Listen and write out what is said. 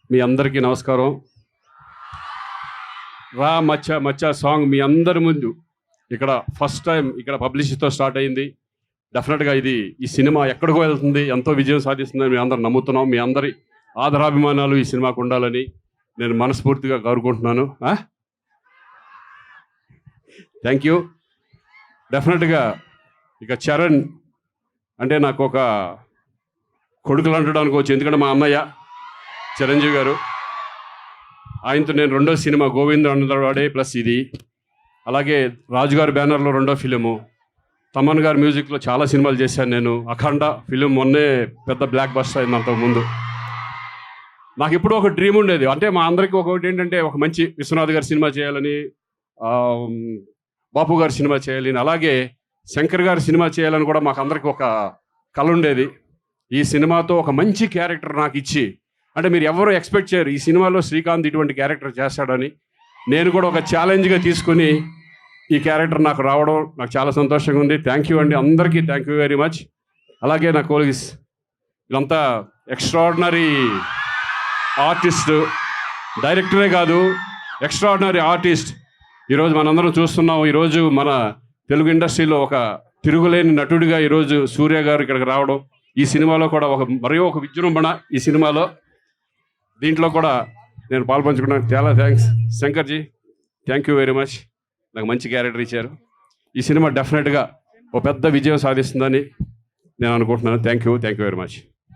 మీ అందరికీ నమస్కారం. రా మచ్చ మచ్చ సాంగ్ మీ అందరి ముందు ఇక్కడ ఫస్ట్ టైం ఇక్కడ పబ్లిసిటీతో స్టార్ట్ అయింది. డెఫినెట్గా ఈ సినిమా ఎక్కడికో వెళ్తుంది, ఎంతో విజయం సాధిస్తుందని మేము అందరం నమ్ముతున్నాం. మీ అందరి ఆదరాభిమానాలు ఈ సినిమాకు ఉండాలని నేను మనస్ఫూర్తిగా కోరుకుంటున్నాను. Thank you. డెఫినెట్గా ఇక చరణ్ అంటే నాకు ఒక కొడుకులు అంటడానికి వచ్చి, ఎందుకంటే మా అన్నయ్య చిరంజీవి గారు, ఆయనతో నేను రెండో సినిమా గోవింద్ అన్నవాడే ప్లస్ ఇది, అలాగే రాజుగారి బ్యానర్లో రెండో ఫిలిము, తమన్ గారి మ్యూజిక్లో చాలా సినిమాలు చేశాను నేను. అఖండ ఫిలిం మొన్నే పెద్ద బ్లాక్ బస్టర్ అయింది. అంతకుముందు నాకు ఇప్పుడు ఒక డ్రీమ్ ఉండేది, అంటే మా అందరికీ ఒకటి ఏంటంటే ఒక మంచి విశ్వనాథ్ గారి సినిమా చేయాలని, బాపు గారి సినిమా చేయాలని, అలాగే శంకర్ గారి సినిమా చేయాలని కూడా మాకు అందరికీ ఒక కళ ఉండేది. ఈ సినిమాతో ఒక మంచి క్యారెక్టర్ నాకు ఇచ్చి, అంటే మీరు ఎవరు ఎక్స్పెక్ట్ చేయరు ఈ సినిమాలో శ్రీకాంత్ ఇటువంటి క్యారెక్టర్ చేస్తాడని. నేను కూడా ఒక ఛాలెంజ్గా తీసుకుని ఈ క్యారెక్టర్ నాకు రావడం నాకు చాలా సంతోషంగా ఉంది. థ్యాంక్ యూ అండి, అందరికీ థ్యాంక్ యూ వెరీ మచ్. అలాగే నా కోలీగ్స్ ఇదంతా ఎక్స్ట్రాడినరీ ఆర్టిస్ట్, డైరెక్టరే కాదు ఎక్స్ట్రాడినరీ ఆర్టిస్ట్. ఈరోజు మనందరం చూస్తున్నాం. ఈరోజు మన తెలుగు ఇండస్ట్రీలో ఒక తిరుగులేని నటుడిగా ఈరోజు సూర్య గారు ఇక్కడికి రావడం, ఈ సినిమాలో కూడా మరీ ఒక విజృంభణ ఈ సినిమాలో, దీంట్లో కూడా నేను పాల్పంచుకున్నాను. చాలా thanks శంకర్జీ, thank you very much. నాకు మంచి క్యారెక్టర్ ఇచ్చారు. ఈ సినిమా డెఫినెట్గా ఒక పెద్ద విజయం సాధిస్తుందని నేను అనుకుంటున్నాను. Thank you very much.